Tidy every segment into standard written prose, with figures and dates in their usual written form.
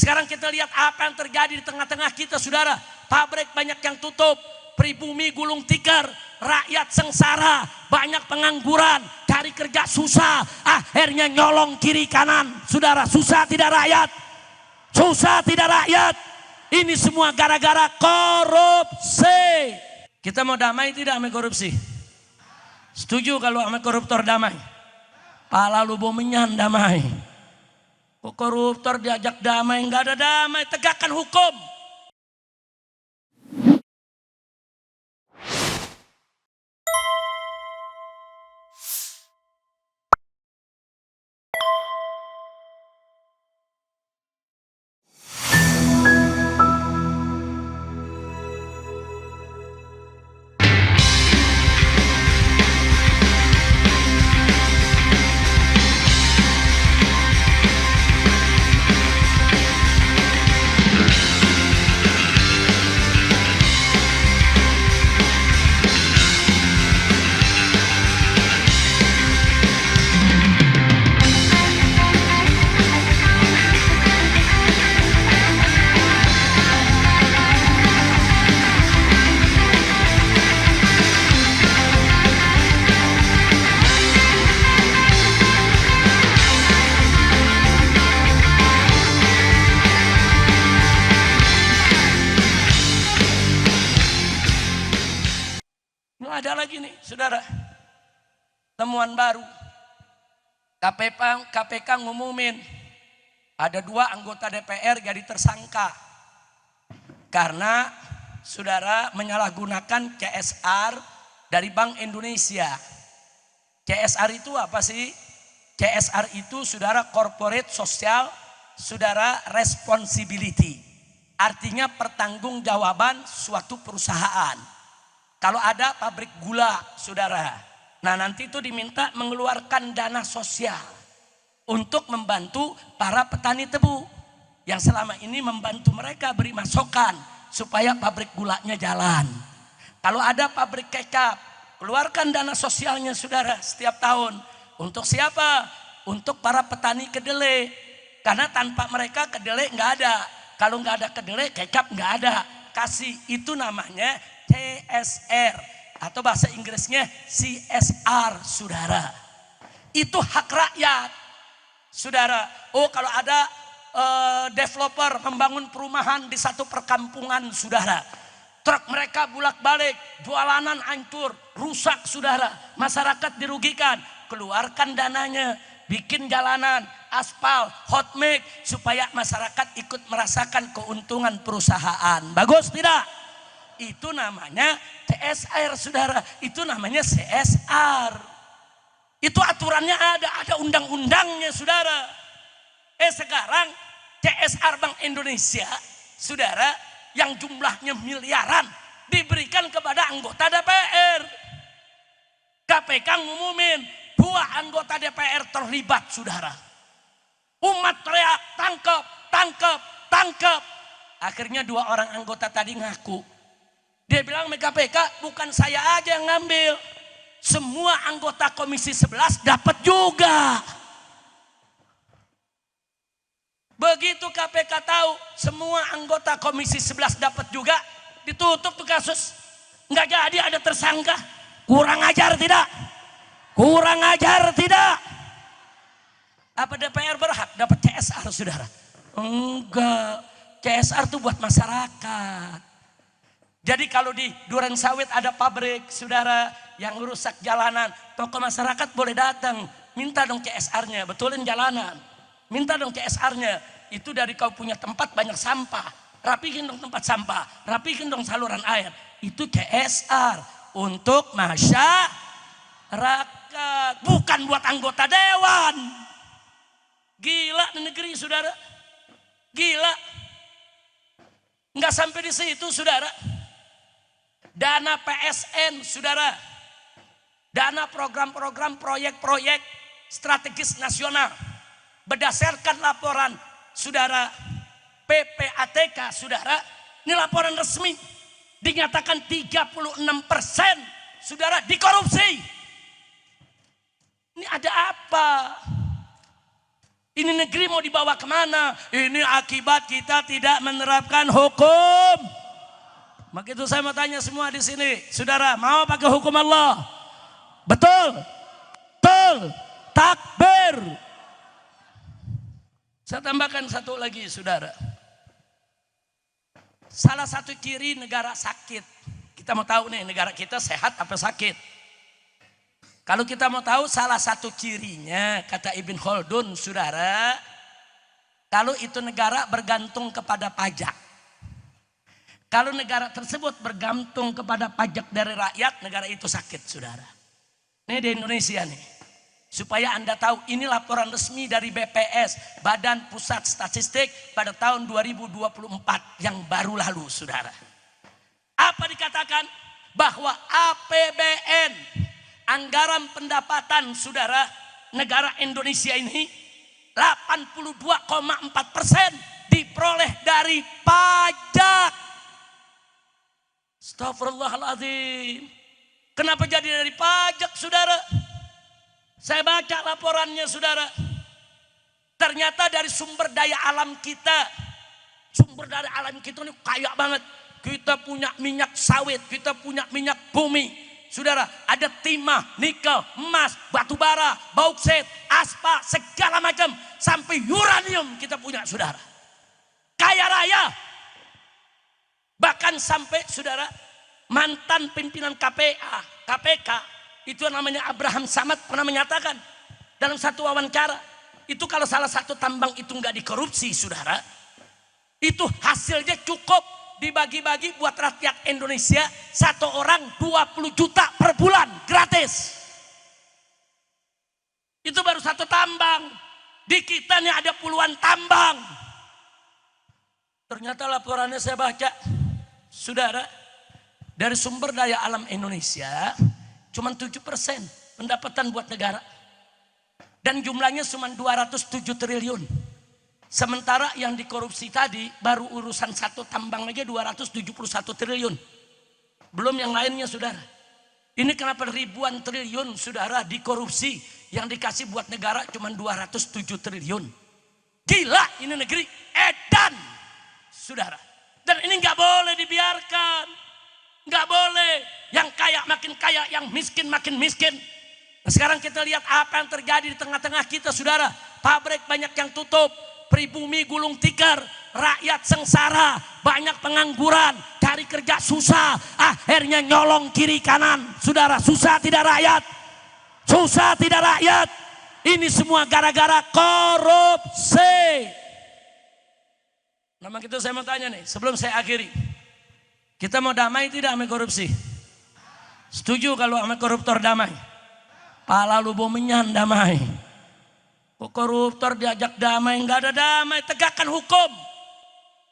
Sekarang kita lihat apa yang terjadi di tengah-tengah kita, saudara. Pabrik banyak yang tutup, pribumi gulung tikar, rakyat sengsara, banyak pengangguran, cari kerja susah, akhirnya nyolong kiri kanan. Saudara, susah tidak rakyat? Susah tidak rakyat? Ini semua gara-gara korupsi. Kita mau damai tidak sama korupsi? Setuju kalau sama koruptor damai? Pala lu bomenyan damai. Kok koruptor diajak damai? Enggak ada damai, tegakkan hukum. Ada lagi nih, saudara, temuan baru. KPK ngumumin ada 2 anggota DPR jadi tersangka karena saudara menyalahgunakan CSR dari Bank Indonesia. CSR itu apa sih? CSR itu, saudara, corporate social, saudara, responsibility. Artinya pertanggungjawaban suatu perusahaan. Kalau ada pabrik gula, saudara, nah nanti itu diminta mengeluarkan dana sosial untuk membantu para petani tebu yang selama ini membantu mereka beri masukan supaya pabrik gulanya jalan. Kalau ada pabrik kecap, keluarkan dana sosialnya, saudara, setiap tahun. Untuk siapa? Untuk para petani kedelai. Karena tanpa mereka kedelai nggak ada. Kalau nggak ada kedelai, kecap nggak ada. Kasih, itu namanya CSR atau bahasa Inggrisnya CSR, saudara. Itu hak rakyat, saudara. Oh, kalau ada developer membangun perumahan di satu perkampungan, saudara, truk mereka bolak-balik, jualanan hancur, rusak, saudara, masyarakat dirugikan, keluarkan dananya, bikin jalanan, aspal, hot mix, supaya masyarakat ikut merasakan keuntungan perusahaan. Bagus tidak? Itu namanya CSR, saudara. Itu namanya CSR. Itu aturannya ada undang-undangnya, saudara. Sekarang CSR Bank Indonesia, saudara, yang jumlahnya miliaran diberikan kepada anggota DPR. KPK ngumumin 2 anggota DPR terlibat, saudara. Umat teriak, tangkap, tangkap, tangkap. Akhirnya 2 orang anggota tadi ngaku. Dia bilang sama KPK, bukan saya aja yang ngambil, semua anggota Komisi 11 dapat juga. Begitu KPK tahu semua anggota Komisi 11 dapat juga, ditutup tuh kasus. Nggak jadi ada tersangka. Kurang ajar tidak? Kurang ajar tidak? Apa DPR berhak dapat CSR, saudara? Enggak. CSR tuh buat masyarakat. Jadi kalau di Duren Sawit ada pabrik, saudara, yang rusak jalanan, tokoh masyarakat boleh datang, minta dong CSR-nya, betulin jalanan, minta dong CSR-nya. Itu dari kau punya tempat banyak sampah, rapihin dong tempat sampah, rapihin dong saluran air. Itu CSR untuk masyarakat, bukan buat anggota dewan. Gila negeri, saudara, gila. Nggak sampai di situ, saudara. Dana PSN, saudara, dana program-program proyek-proyek strategis nasional, berdasarkan laporan, saudara, PPATK, saudara, ini laporan resmi, dinyatakan 36%, saudara, dikorupsi. Ini ada apa? Ini negeri mau dibawa kemana? Ini akibat kita tidak menerapkan hukum. Maka itu saya mau tanya semua di sini, saudara, mau pakai hukum Allah? Betul? Betul. Takbir. Saya tambahkan satu lagi, saudara. Salah satu ciri negara sakit. Kita mau tahu nih, negara kita sehat apa sakit? Kalau kita mau tahu salah satu cirinya, kata Ibn Khaldun, saudara, kalau itu negara bergantung kepada pajak. Kalau negara tersebut bergantung kepada pajak dari rakyat, negara itu sakit, saudara. Ini di Indonesia nih. Supaya Anda tahu, ini laporan resmi dari BPS, Badan Pusat Statistik, pada tahun 2024 yang baru lalu, saudara. Apa dikatakan? Bahwa APBN, anggaran pendapatan, saudara, negara Indonesia ini 82,4% diperoleh dari pajak. Astagfirullahaladzim. Kenapa jadi dari pajak, saudara? Saya baca laporannya, saudara. Ternyata dari sumber daya alam kita. Sumber daya alam kita ini kaya banget. Kita punya minyak sawit, kita punya minyak bumi. Saudara, ada timah, nikel, emas, batu bara, bauksit, aspal, segala macam. Sampai uranium kita punya, saudara. Kaya raya. Bahkan sampai, saudara, mantan pimpinan KPK, itu namanya Abraham Samad, pernah menyatakan dalam satu wawancara, itu kalau salah satu tambang itu nggak dikorupsi, saudara, itu hasilnya cukup dibagi-bagi buat rakyat Indonesia, satu orang 20 juta per bulan gratis. Itu baru satu tambang. Di kita nih ada puluhan tambang. Ternyata laporannya saya baca, saudara, dari sumber daya alam Indonesia cuma 7% pendapatan buat negara. Dan jumlahnya cuma 207 triliun. Sementara yang dikorupsi tadi baru urusan satu tambang aja 271 triliun. Belum yang lainnya, saudara. Ini kenapa ribuan triliun, saudara, dikorupsi, yang dikasih buat negara cuma 207 triliun. Gila ini negeri, edan, saudara. Dan ini nggak boleh dibiarkan. Nggak boleh. Yang kaya makin kaya, yang miskin makin miskin. Nah, sekarang kita lihat apa yang terjadi di tengah-tengah kita, saudara. Pabrik banyak yang tutup. Pribumi gulung tikar, rakyat sengsara, banyak pengangguran, cari kerja susah, akhirnya nyolong kiri kanan. Saudara, susah tidak rakyat? Susah tidak rakyat? Ini semua gara-gara korupsi. Nah, itu saya mau tanya nih, sebelum saya akhiri. Kita mau damai tidak sama korupsi? Setuju kalau sama koruptor damai? Pala lu bomenyan damai. Koruptor diajak damai, nggak ada damai. Tegakkan hukum,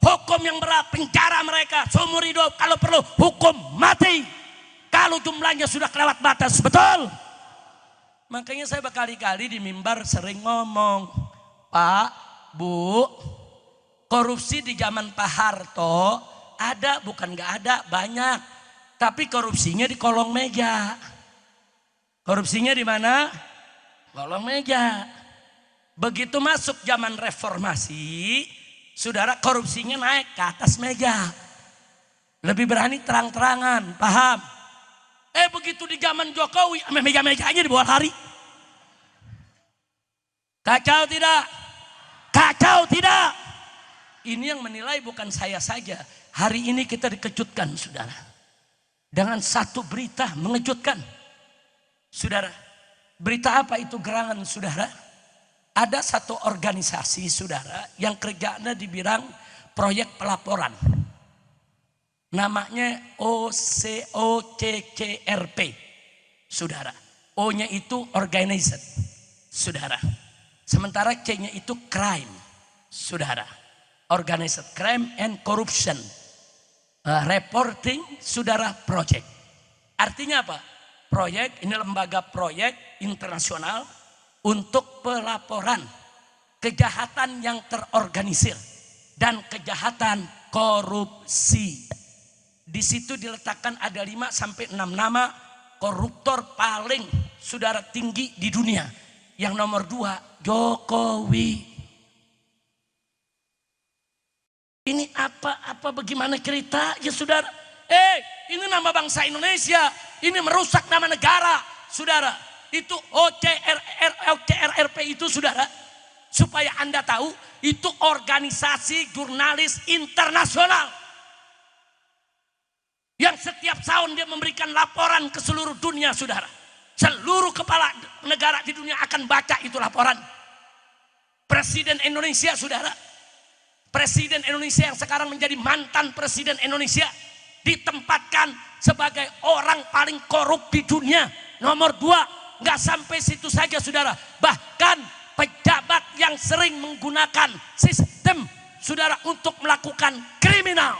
hukum yang berat, penjara mereka seumur hidup, kalau perlu hukum mati kalau jumlahnya sudah kelewat batas, betul? Makanya saya berkali-kali di mimbar sering ngomong, Pak, Bu, korupsi di zaman Pak Harto ada, bukan nggak ada, banyak. Tapi korupsinya di kolong meja. Korupsinya di mana? Kolong meja. Begitu masuk zaman reformasi, saudara, korupsinya naik ke atas meja. Lebih berani terang-terangan, paham? Begitu di zaman Jokowi, meja-mejanya di bawah hari. Kacau tidak? Kacau tidak? Ini yang menilai bukan saya saja. Hari ini kita dikejutkan, saudara, dengan satu berita mengejutkan. Saudara, berita apa itu gerangan, saudara? Ada satu organisasi, saudara, yang kerjanya di bidang proyek pelaporan. Namanya OCCRP, saudara. O-nya itu organized, saudara. Sementara C-nya itu crime, saudara. Organized crime and corruption reporting, saudara, project. Artinya apa? Proyek, ini lembaga proyek internasional untuk pelaporan kejahatan yang terorganisir dan kejahatan korupsi. Di situ diletakkan ada 5 sampai 6 nama koruptor paling, saudara, tinggi di dunia. Yang nomor 2 Jokowi. Ini apa bagaimana cerita ya saudara? Ini nama bangsa Indonesia, ini merusak nama negara, saudara. Itu OCRRP itu saudara, supaya Anda tahu, itu organisasi jurnalis internasional yang setiap tahun dia memberikan laporan ke seluruh dunia, saudara. Seluruh kepala negara di dunia akan baca itu laporan. Presiden Indonesia, saudara, Presiden Indonesia yang sekarang menjadi mantan Presiden Indonesia, ditempatkan sebagai orang paling korup di dunia, nomor 2. Nggak sampai situ saja, saudara. Bahkan pejabat yang sering menggunakan sistem, saudara, untuk melakukan kriminal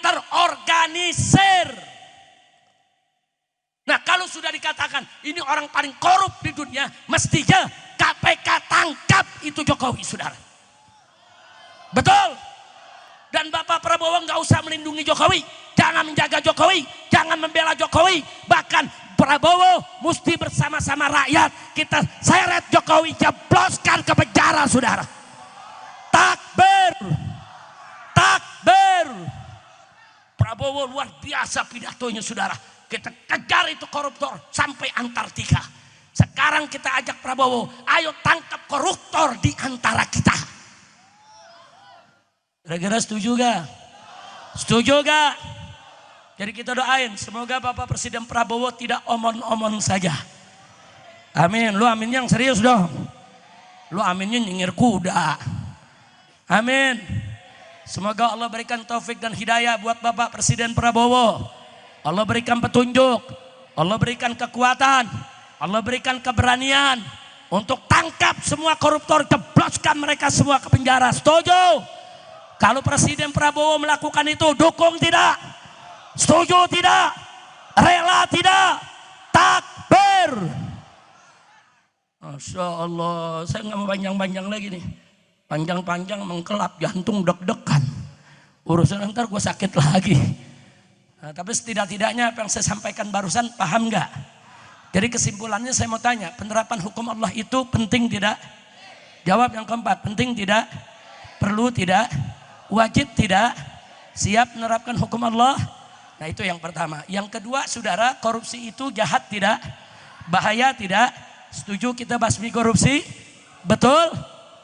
terorganisir. Nah, kalau sudah dikatakan ini orang paling korup di dunia, mestinya KPK tangkap itu Jokowi, saudara. Betul. Dan Bapak Prabowo nggak usah melindungi Jokowi, jangan menjaga Jokowi, jangan membela Jokowi. Bahkan Prabowo mesti bersama-sama rakyat kita seret Jokowi, jebloskan ke penjara, saudara. Takbir, takbir. Prabowo luar biasa pidatonya, saudara. Kita kejar itu koruptor sampai Antartika. Sekarang kita ajak Prabowo, ayo tangkap koruptor di antara kita. Kira-kira setuju gak? Setuju gak? Jadi kita doain, semoga Bapak Presiden Prabowo tidak omon-omon saja. Amin. Lu amin yang serius dong. Lu aminnya nyengir kuda. Amin. Semoga Allah berikan taufik dan hidayah buat Bapak Presiden Prabowo. Allah berikan petunjuk, Allah berikan kekuatan, Allah berikan keberanian untuk tangkap semua koruptor, jebloskan mereka semua ke penjara. Setuju? Kalau Presiden Prabowo melakukan itu, dukung tidak? Setuju tidak? Rela tidak? Takbir. Masya Allah, saya nggak mau panjang-panjang lagi nih. Panjang-panjang mengkelap, jantung deg-degan. Urusan ntar gue sakit lagi. Nah, tapi setidak-tidaknya apa yang saya sampaikan barusan paham nggak? Jadi kesimpulannya saya mau tanya, penerapan hukum Allah itu penting tidak? Jawab yang keempat, penting tidak? Perlu tidak? Wajib tidak? Siap menerapkan hukum Allah? Nah, itu yang pertama. Yang kedua, saudara, korupsi itu jahat tidak? Bahaya tidak? Setuju kita basmi korupsi? Betul?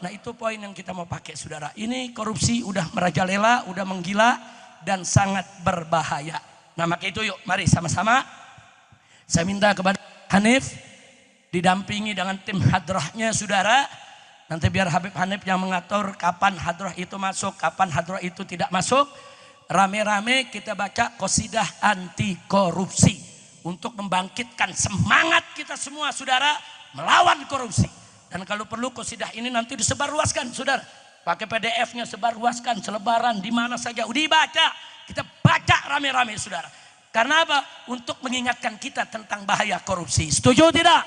Nah, itu poin yang kita mau pakai, saudara. Ini korupsi udah merajalela, udah menggila dan sangat berbahaya. Nah, maka itu yuk, mari sama-sama saya minta kepada Hanif didampingi dengan tim hadrahnya, saudara. Nanti biar Habib Hanif yang mengatur kapan hadrah itu masuk, kapan hadrah itu tidak masuk. Rame-rame kita baca qasidah anti korupsi untuk membangkitkan semangat kita semua, saudara, melawan korupsi. Dan kalau perlu qasidah ini nanti disebarluaskan, saudara. Pakai PDF-nya, sebarluaskan, selebaran di mana saja dibaca. Kita baca rame-rame, saudara. Karena apa? Untuk mengingatkan kita tentang bahaya korupsi. Setuju tidak?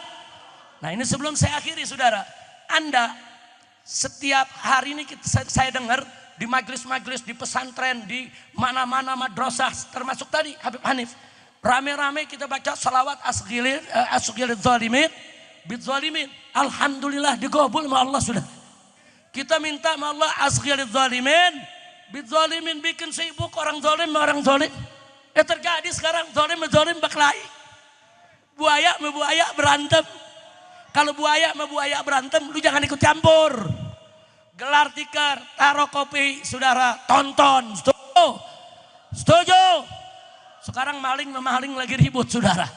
Nah, ini sebelum saya akhiri, saudara. Anda setiap hari ini saya dengar di majelis-majelis, di pesantren, di mana-mana madrasah, termasuk tadi Habib Hanif, rame-rame kita baca salawat asghilil zalimin bidzalimin. Alhamdulillah digobul sama Allah, sudah. Kita minta sama Allah asghilil zalimin bidzalimin, bikin sibuk orang zalim sama orang zalim. Terjadi sekarang zalim berkelahi, buaya sama buaya berantem. Kalau buaya sama buaya berantem, lu jangan ikut campur. Gelar tikar, taruh kopi, saudara, tonton. Setuju? Setuju? Sekarang maling memaling lagi ribut, saudara.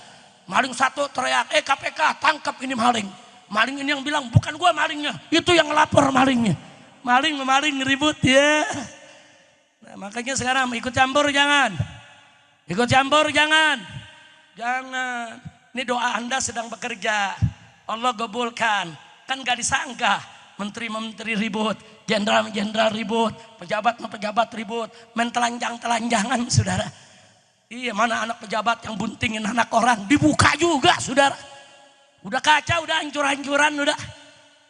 Maling satu teriak, KPK tangkap ini maling. Maling ini yang bilang, bukan gua malingnya, itu yang ngelapor malingnya. Maling memaling ribut ya. Nah, makanya sekarang ikut campur jangan. Ikut campur jangan. Jangan. Ini doa Anda sedang bekerja, Allah gabulkan. Kan gak disangka. Menteri-menteri ribut, jenderal-jenderal ribut, pejabat ribut, main telanjang-telanjangan, saudara. Iya, mana anak pejabat yang buntingin anak orang, dibuka juga, saudara. Udah kacau, udah hancur-hancuran, udah.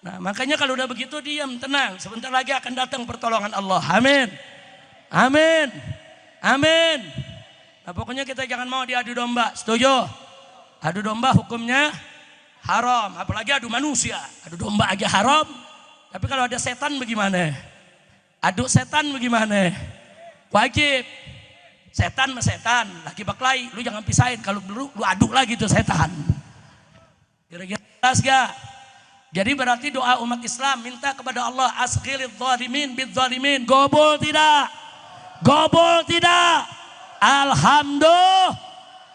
Nah, makanya kalau udah begitu diam, tenang. Sebentar lagi akan datang pertolongan Allah. Amin. Amin. Amin. Nah, pokoknya kita jangan mau diadu domba. Setuju? Adu domba hukumnya haram, apalagi adu manusia. Adu domba aja haram. Tapi kalau ada setan bagaimana? Aduk setan bagaimana? Wajib. Setan sama setan, laki baklai, lu jangan pisahin. Kalau lu aduk lagi tuh setan. Kira-kira jelas gak? Jadi berarti doa umat Islam minta kepada Allah asghilidz zalimin bidz zalimin. Gobol tidak? Gobol tidak? Alhamdulillah.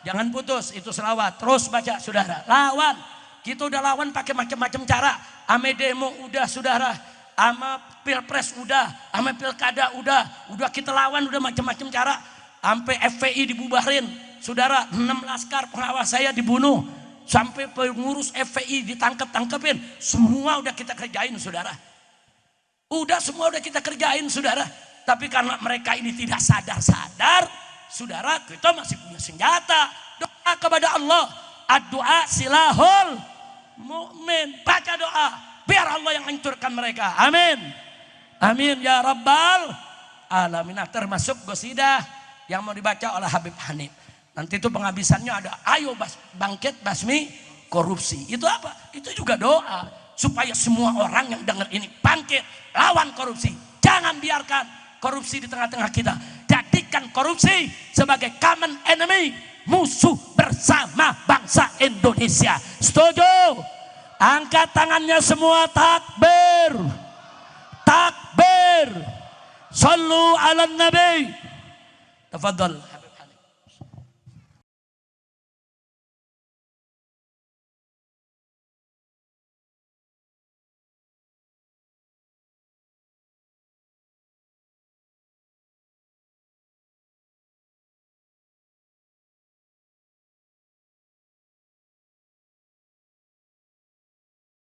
Jangan putus, itu selawat. Terus baca saudara. Lawan. Kita udah lawan pakai macam-macam cara. Ame demo udah saudara. Ama pilpres udah. Ama pilkada udah. Udah kita lawan udah macam-macam cara. Sampai FPI dibubarin. Saudara, 6 laskar pengawas saya dibunuh. Sampai pengurus FPI ditangkap-tangkepin. Semua udah kita kerjain saudara. Udah semua udah kita kerjain saudara. Tapi karena mereka ini tidak sadar-sadar, saudara, kita masih punya senjata. Doa kepada Allah. Ad-doa silahul mu'min. Baca doa. Biar Allah yang hancurkan mereka. Amin. Amin ya Rabbal Alamin. Termasuk qasidah yang mau dibaca oleh Habib Hanif. Nanti itu penghabisannya ada, ayo bangkit basmi korupsi. Itu apa? Itu juga doa. Supaya semua orang yang dengar ini bangkit, lawan korupsi. Jangan biarkan korupsi di tengah-tengah kita. Jadikan korupsi sebagai common enemy, musuh bersama bangsa Indonesia. Setuju? Angkat tangannya semua, takbir. Takbir. Sallu ala nabi. Tafadhal.